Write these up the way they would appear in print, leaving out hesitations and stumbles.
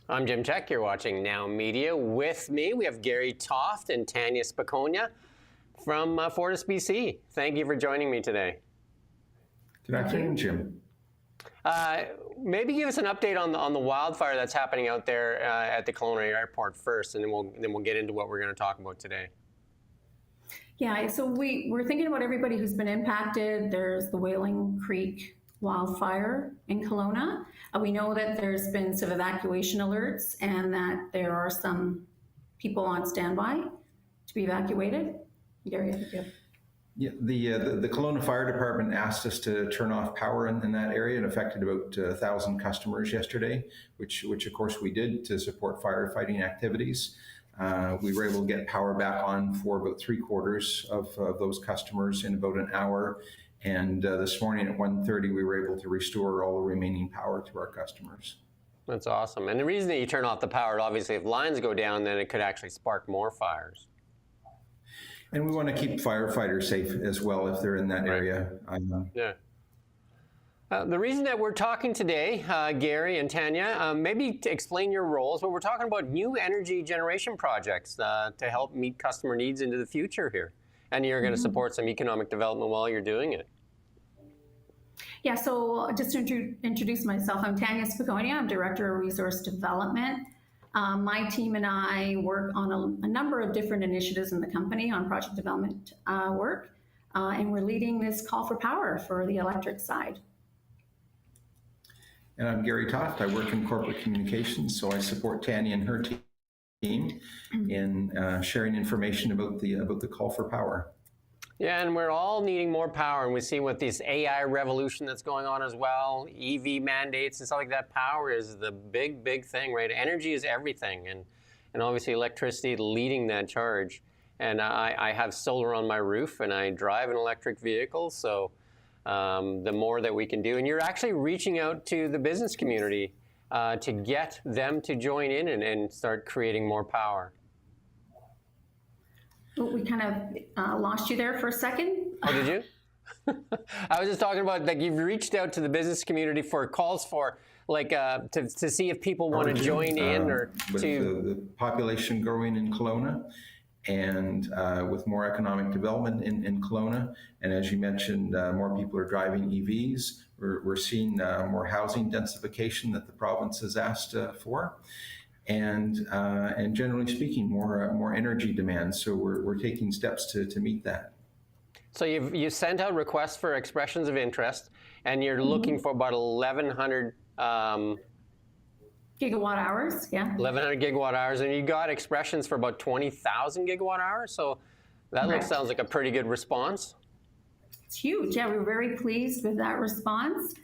I'm Jim Tech. You're watching Now Media. With me, we have Gary Toft and Tanya Spakonia from Fortis, BC. Thank you for joining me today. Good afternoon, Jim. Maybe give us an update on the wildfire that's happening out there at the Kelowna Airport first, and then we'll get into what we're going to talk about today. Yeah, so we're thinking about everybody who's been impacted. There's the Whaling Creek wildfire in Kelowna. We know that there's been some evacuation alerts and that there are some people on standby to be evacuated. Gary, I think you have. Yeah, the Kelowna Fire Department asked us to turn off power in that area. It affected about 1,000 customers yesterday, which of course we did to support firefighting activities. We were able to get power back on for about 3/4 of those customers in about an hour. And this morning at 1:30, we were able to restore all the remaining power to our customers. That's awesome. And the reason that you turn off the power, obviously, if lines go down, then it could actually spark more fires. And we want to keep firefighters safe as well if they're in that area. Yeah. The reason that we're talking today, Gary and Tanya, maybe to explain your roles, but we're talking about new energy generation projects to help meet customer needs into the future here. And you're going to support some economic development while you're doing it. Yeah, so just to introduce myself, I'm Tanya Spakonia. I'm Director of Resource Development. My team and I work on a number of different initiatives in the company on project development work, and we're leading this call for power for the electric side. And I'm Gary Toft. I work in corporate communications, so I support Tanya and her team in sharing information about the call for power. Yeah, and we're all needing more power, and we see with this AI revolution that's going on as well, EV mandates and stuff like that. Power is the big thing, right? Energy is everything, and obviously electricity leading that charge. And I have solar on my roof, and I drive an electric vehicle, so the more that we can do. And you're actually reaching out to the business community to get them to join in and start creating more power. We kind of lost you there for a second. Oh, did you? I was just talking about, like, you've reached out to the business community for calls for, like, to see if people want to join in or with to... the population growing in Kelowna and with more economic development in Kelowna. And as you mentioned, more people are driving EVs. We're seeing more housing densification that the province has asked for. And generally speaking, more energy demands. So we're taking steps to meet that. So you sent out requests for expressions of interest, and you're looking for about 1,100 gigawatt hours. Yeah. 1,100 gigawatt hours, and you got expressions for about 20,000 gigawatt hours. So that sounds like a pretty good response. It's huge. Yeah, we're very pleased with that response.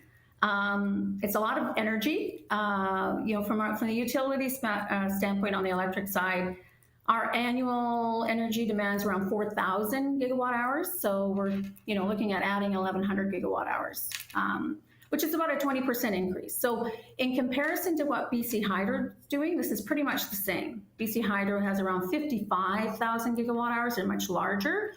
It's a lot of energy. From the utility standpoint on the electric side, our annual energy demands around 4,000 gigawatt hours. So we're looking at adding 1,100 gigawatt hours, which is about a 20% increase. So in comparison to what BC Hydro is doing, this is pretty much the same. BC Hydro has around 55,000 gigawatt hours. They're much larger.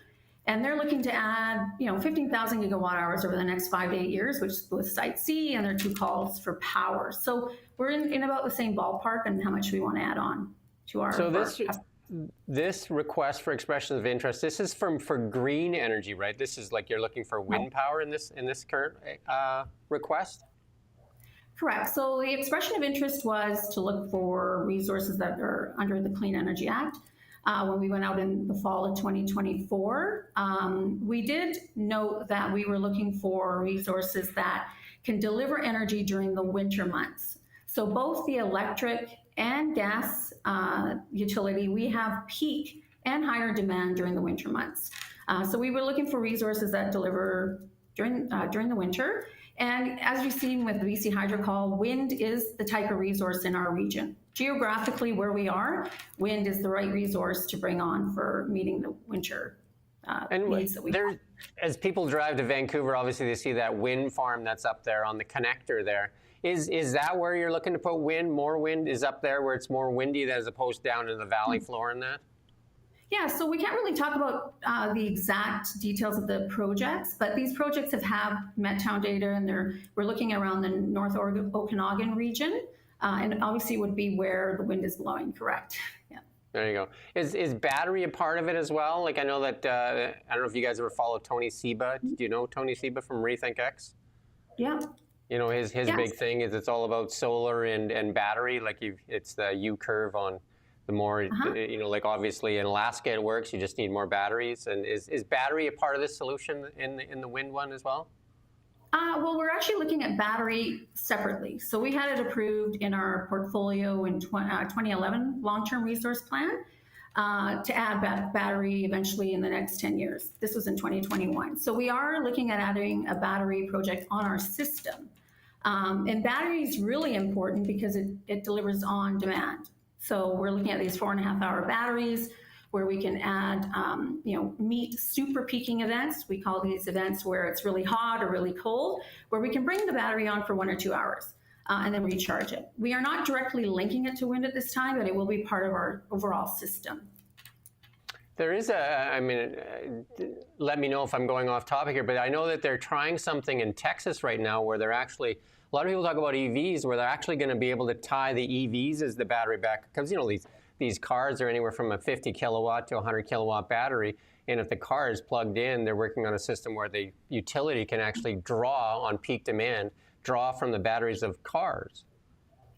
And they're looking to add, 15,000 gigawatt hours over the next 5 to 8 years, which is with Site C and their 2 calls for power. So we're in about the same ballpark and how much we want to add on to our. So this request for expressions of interest, this is for green energy, right? This is like you're looking for wind power in this current request? Correct. So the expression of interest was to look for resources that are under the Clean Energy Act. When we went out in the fall of 2024, we did note that we were looking for resources that can deliver energy during the winter months. So both the electric and gas utility, we have peak and higher demand during the winter months. So we were looking for resources that deliver during the winter. And as you've seen with the BC Hydro call, wind is the type of resource in our region. Geographically, where we are, wind is the right resource to bring on for meeting the winter needs that we have. As people drive to Vancouver, obviously they see that wind farm that's up there on the connector there. Is that where you're looking to put wind? More wind is up there where it's more windy as opposed down in the valley floor in that? Yeah, so we can't really talk about the exact details of the projects, but these projects have Met Town data, and we're looking around the North Okanagan region. and obviously would be where the wind is blowing, correct? Yeah. There you go. Is battery a part of it as well? Like I know that, I don't know if you guys ever follow Tony Seba. Do you know Tony Seba from Rethink X? Yeah. You know, his Yes. big thing is it's all about solar and battery. Like it's the U curve on the more, you know, like obviously in Alaska it works, you just need more batteries. And is battery a part of this solution in the wind one as well? Well, we're actually looking at battery separately. So we had it approved in our portfolio in 2011 long-term resource plan to add battery eventually in the next 10 years. This was in 2021. So we are looking at adding a battery project on our system. And battery is really important because it delivers on demand. So we're looking at these 4.5-hour batteries where we can add, meet super peaking events. We call these events where it's really hot or really cold, where we can bring the battery on for 1 or 2 hours and then recharge it. We are not directly linking it to wind at this time, but it will be part of our overall system. There is let me know if I'm going off topic here, but I know that they're trying something in Texas right now where they're actually, a lot of people talk about EVs, where they're actually going to be able to tie the EVs as the battery back. Because, you know, these cars are anywhere from a 50 kilowatt to 100 kilowatt battery. And if the car is plugged in, they're working on a system where the utility can actually draw on peak demand, draw from the batteries of cars.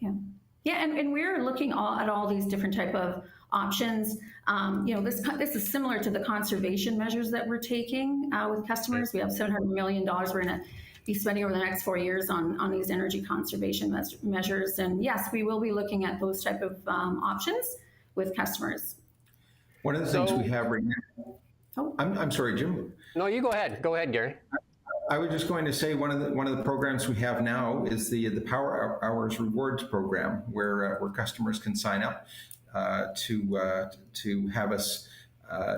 Yeah. Yeah, and we're looking at all these different type of options. This is similar to the conservation measures that we're taking with customers. We have $700 million we're going to be spending over the next 4 years on these energy conservation measures. And yes, we will be looking at those type of options with customers. One of the things we have right now. Oh. I'm sorry, Jim. No, you go ahead. Go ahead, Gary. I was just going to say one of the programs we have now is the Power Hours Rewards program, where customers can sign up to have us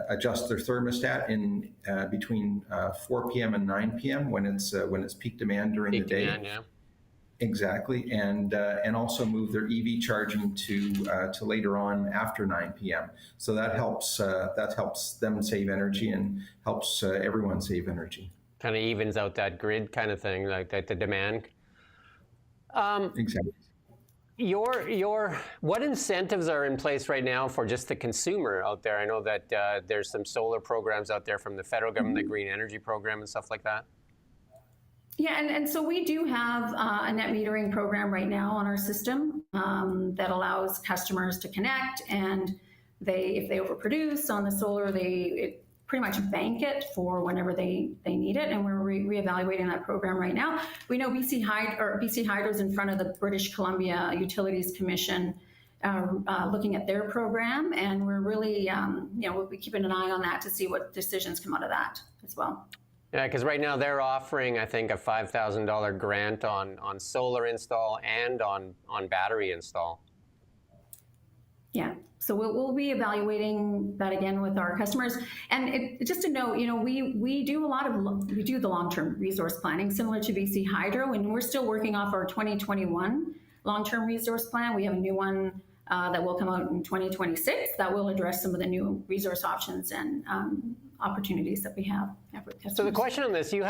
adjust their thermostat in between 4 p.m. and 9 p.m. when it's peak demand during the day. Demand, yeah. Exactly, and also move their EV charging to later on after 9 p.m. So that helps them save energy and helps everyone save energy. Kind of evens out that grid kind of thing, like that the demand. Exactly. What incentives are in place right now for just the consumer out there? I know that there's some solar programs out there from the federal government, the green energy program and stuff like that. Yeah, and so we do have a net metering program right now on our system that allows customers to connect, and if they overproduce on the solar, it pretty much bank it for whenever they need it, and we're reevaluating that program right now. We know BC Hydro is in front of the British Columbia Utilities Commission looking at their program, and we're really, we'll be keeping an eye on that to see what decisions come out of that as well. Yeah, because right now they're offering, I think, a $5,000 grant on solar install and on battery install. Yeah. So we'll be evaluating that again with our customers. And just to note, we do the long-term resource planning similar to BC Hydro, and we're still working off our 2021 long-term resource plan. We have a new one that will come out in 2026 that will address some of the new resource options and opportunities that we have with customers. So the question on this, you're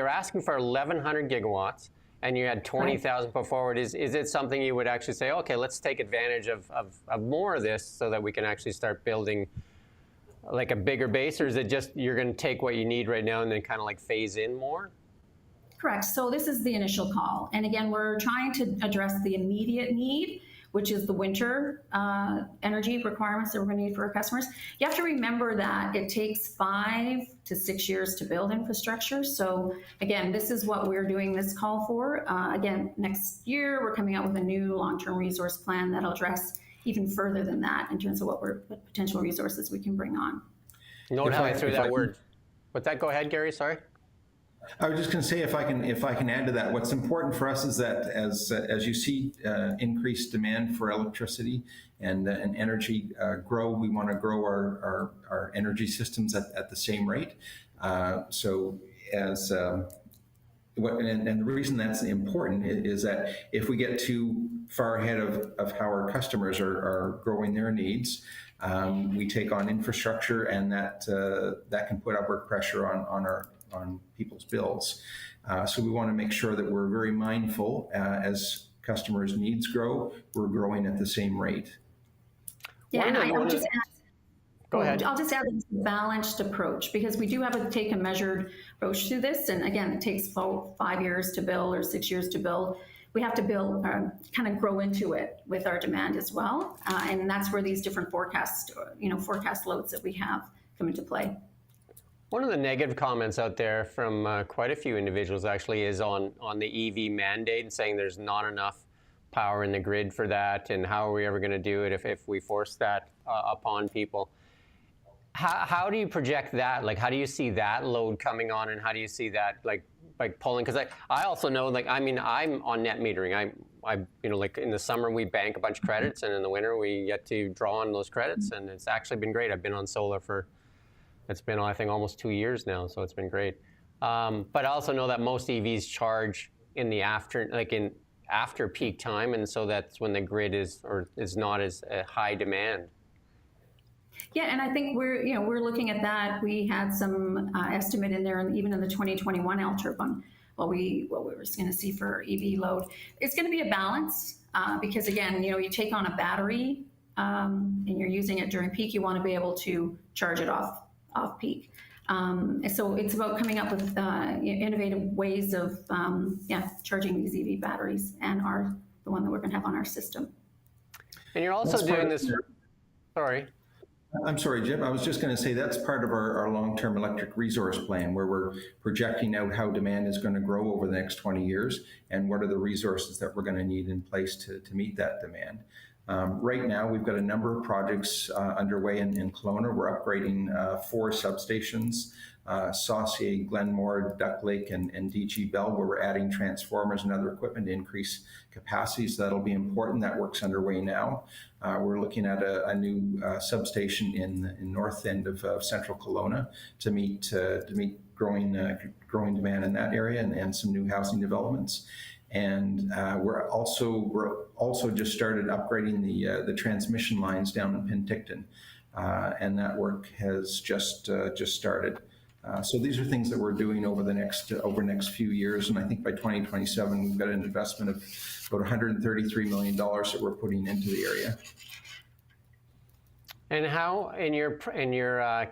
asking for 1,100 gigawatts. And you had 20,000 put forward. Is it something you would actually say, okay, let's take advantage of more of this so that we can actually start building like a bigger base? Or is it just you're going to take what you need right now and then kind of like phase in more? Correct. So this is the initial call. And again, we're trying to address the immediate need, which is the winter energy requirements that we're going to need for our customers. You have to remember that it takes 5 to 6 years to build infrastructure. So again, this is what we're doing this call for. Again, next year, we're coming out with a new long-term resource plan that'll address even further than that in terms of what potential resources we can bring on. Note how I threw that word. But go ahead, Gary, sorry. I was just going to say, if I can add to that, what's important for us is that as you see increased demand for electricity and energy grow, we want to grow our energy systems at the same rate. And the reason that's important is that if we get too far ahead of how our customers are growing their needs, we take on infrastructure, and that can put upward pressure on people's bills. So we want to make sure that we're very mindful as customers' needs grow, we're growing at the same rate. Yeah, and I would just add, Go ahead. I'll just add this balanced approach, because we do have to take a measured approach to this. And again, it takes 5 years to build or 6 years to build. We have to build, kind of grow into it with our demand as well. And that's where these different forecast loads that we have come into play. One of the negative comments out there from quite a few individuals actually is on the EV mandate, and saying there's not enough power in the grid for that, and how are we ever going to do it if we force that upon people? How do you project that? Like, how do you see that load coming on, and how do you see that like pulling? Because I also know, like, I mean, I'm on net metering. I like in the summer we bank a bunch of credits, and in the winter we get to draw on those credits, and it's actually been great. I've been on solar it's been, I think, almost 2 years now, so it's been great. But I also know that most EVs charge in the after peak time, and so that's when the grid is not as high demand. Yeah, and I think we're looking at that. We had some estimate in there, and even in the 2021 LTIRP on what we were going to see for EV load. It's going to be a balance because, again, you take on a battery and you're using it during peak. You want to be able to charge it off peak. So it's about coming up with innovative ways of charging these EV batteries, and the one that we're going to have on our system. And you're also doing this. Sorry. I'm sorry, Jim. I was just going to say that's part of our long-term electric resource plan, where we're projecting out how demand is going to grow over the next 20 years and what are the resources that we're going to need in place to meet that demand. Right now, we've got a number of projects underway in Kelowna. We're upgrading 4 substations, Saucier, Glenmore, Duck Lake, and DG Bell, where we're adding transformers and other equipment to increase capacity. So that'll be important. That work's underway now. We're looking at a new substation in north end of central Kelowna to meet growing demand in that area, and some new housing developments. And we're also just started upgrading the transmission lines down in Penticton, and that work has just started. So these are things that we're doing over the next few years, and I think by 2027 we've got an investment of about $133 million that we're putting into the area. And how, in your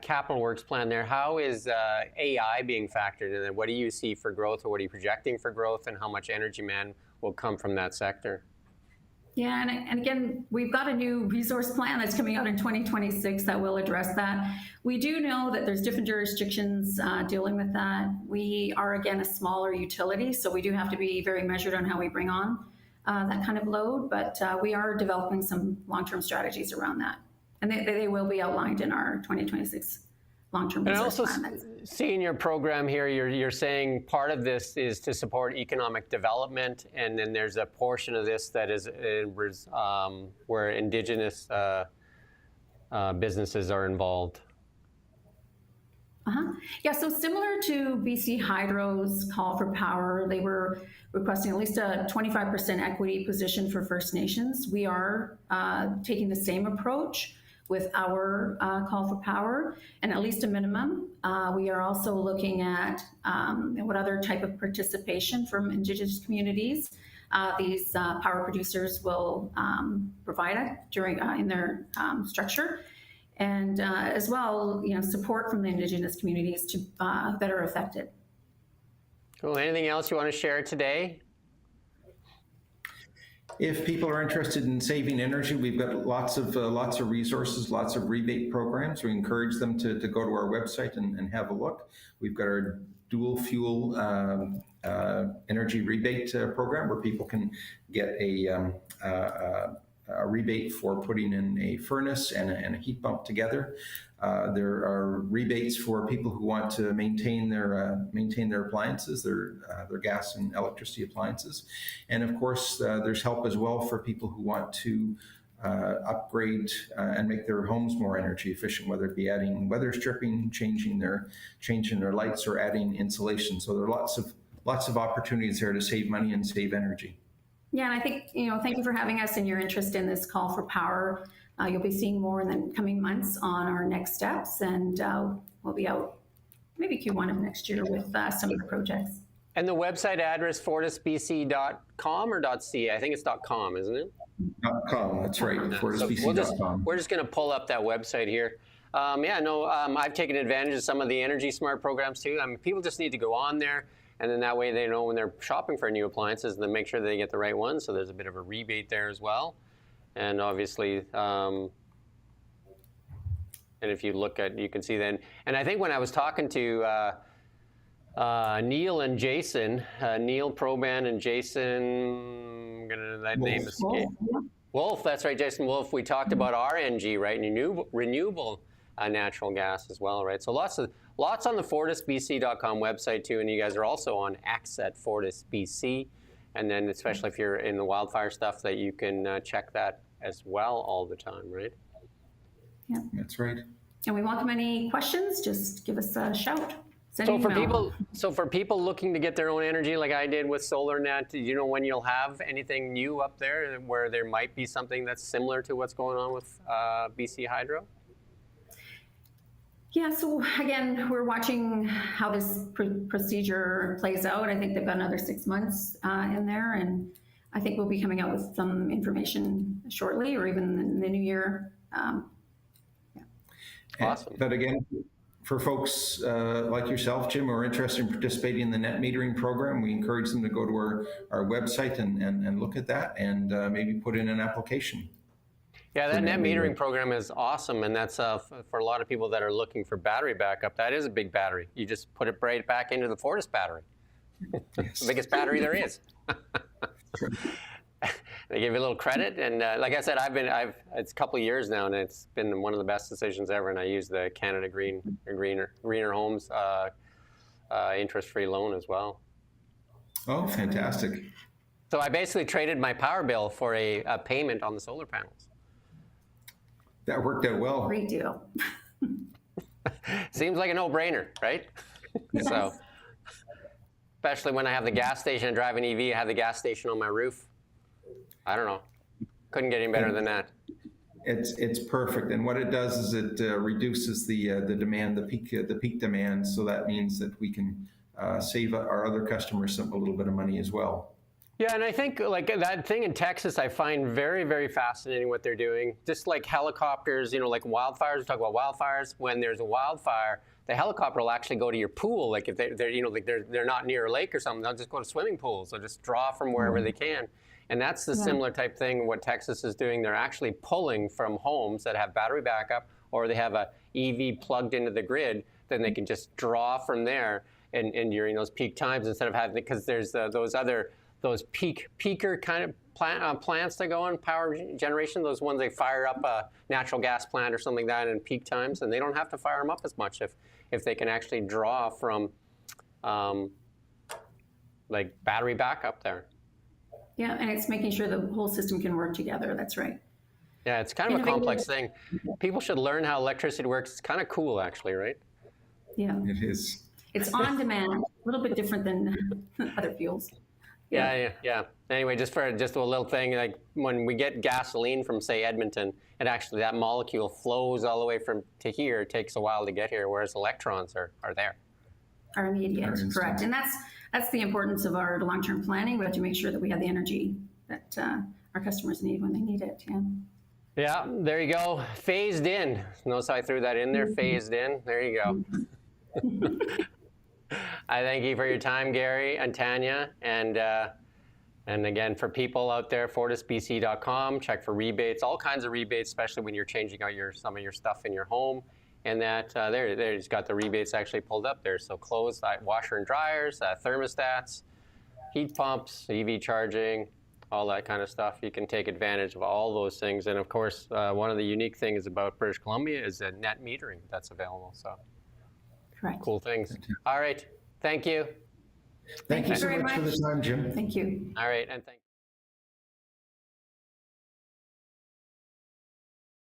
capital works plan there, how is AI being factored in? And what do you see for growth, or what are you projecting for growth, and how much energy demand will come from that sector? Yeah, and again, we've got a new resource plan that's coming out in 2026 that will address that. We do know that there's different jurisdictions dealing with that. We are, again, a smaller utility, so we do have to be very measured on how we bring on that kind of load, but we are developing some long-term strategies around that. And they will be outlined in our 2026 long-term resource plan. And also, seeing your program here, you're saying part of this is to support economic development, and then there's a portion of this that is where Indigenous businesses are involved. Yeah, so similar to BC Hydro's call for power, they were requesting at least a 25% equity position for First Nations. We are taking the same approach with our call for power, and at least a minimum. We are also looking at what other type of participation from Indigenous communities these power producers will provide in their structure. And as well, support from the Indigenous communities that are affected. Cool. Anything else you want to share today? If people are interested in saving energy, we've got lots of resources, lots of rebate programs. We encourage them to go to our website and have a look. We've got our dual fuel energy rebate program, where people can get a rebate for putting in a furnace and a heat pump together. There are rebates for people who want to maintain their appliances, their gas and electricity appliances, and of course there's help as well for people who want to upgrade and make their homes more energy efficient, whether it be adding weather stripping, changing their lights, or adding insulation. So there are lots of opportunities there to save money and save energy. Yeah, and I think, thank you for having us and your interest in this call for power. You'll be seeing more in the coming months on our next steps, and we'll be out maybe Q1 of next year with some of the projects. And the website address, fortisbc.com or .ca? I think it's .com, isn't it? .com, that's right, fortisbc.com. We're just going to pull up that website here. I've taken advantage of some of the Energy Smart programs too. I mean, people just need to go on there, and then that way they know when they're shopping for new appliances, and then make sure they get the right one. So there's a bit of a rebate there as well. And obviously, and if you look at, you can see then. And I think when I was talking to Neil and Jason, Neil Proban and Jason, that name escape. Wolf, that's right, Jason Wolf. We talked about RNG, right? Renewable natural gas as well, right? So lots on the fortisbc.com website too, and you guys are also on X at FortisBC, and then especially if you're in the wildfire stuff, that you can check that as well all the time, right? Yeah, that's right. And we welcome any questions. Just give us a shout. So for people looking to get their own energy, like I did with SolarNet, do you know when you'll have anything new up there where there might be something that's similar to what's going on with BC Hydro? Yeah, so again, we're watching how this procedure plays out. I think they've got another 6 months in there, and I think we'll be coming out with some information shortly, or even in the new year. Awesome. But again, for folks like yourself, Jim, who are interested in participating in the net metering program, we encourage them to go to our website and look at that, and maybe put in an application. Yeah, that net metering program is awesome, and that's for a lot of people that are looking for battery backup. That is a big battery. You just put it right back into the Fortis battery. Yes. The biggest battery there is. They give you a little credit, and like I said, it's a couple of years now, and it's been one of the best decisions ever. And I use the Canada Greener Homes interest-free loan as well. Oh, fantastic! So I basically traded my power bill for a payment on the solar panels. That worked out well. Great deal. Seems like a no-brainer, right? Yes. So, especially when I have the gas station, I drive an EV, I have the gas station on my roof. I don't know. Couldn't get any better than that. It's perfect, and what it does is it reduces the demand, the peak demand. So that means that we can save our other customers a little bit of money as well. Yeah, and I think like that thing in Texas, I find very, very fascinating what they're doing. Just like helicopters, like wildfires. We talk about wildfires. When there's a wildfire, the helicopter will actually go to your pool. Like if they're not near a lake or something, they'll just go to swimming pools. They'll just draw from wherever they can. And that's the similar type thing what Texas is doing. They're actually pulling from homes that have battery backup, or they have a EV plugged into the grid. Then they can just draw from there and during those peak times, instead of having, because there's those peaker kind of plants that go on power generation. Those ones they fire up a natural gas plant or something like that in peak times, and they don't have to fire them up as much if they can actually draw from like battery backup there. Yeah, and it's making sure the whole system can work together. That's right. Yeah, it's kind of a complex thing. People should learn how electricity works. It's kind of cool, actually, right? Yeah. It is. It's on demand, a little bit different than other fuels. Yeah. Anyway, just a little thing, like when we get gasoline from, say, Edmonton, and actually that molecule flows all the way to here. It takes a while to get here, whereas electrons are there. Are immediate, correct. And that's the importance of our long-term planning. We have to make sure that we have the energy that our customers need when they need it. Yeah, there you go. Phased in. Notice how I threw that in there, phased in. There you go. I thank you for your time, Gary and Tanya. And again, for people out there, fortisbc.com, check for rebates, all kinds of rebates, especially when you're changing out some of your stuff in your home. And that there, he's got the rebates actually pulled up there. So clothes, washer and dryers, thermostats, heat pumps, EV charging, all that kind of stuff. You can take advantage of all those things. And of course, one of the unique things about British Columbia is the net metering that's available. So correct. Cool things. All right. Thank you. Thank you so much for the time, Jim. Thank you. All right. And thank you.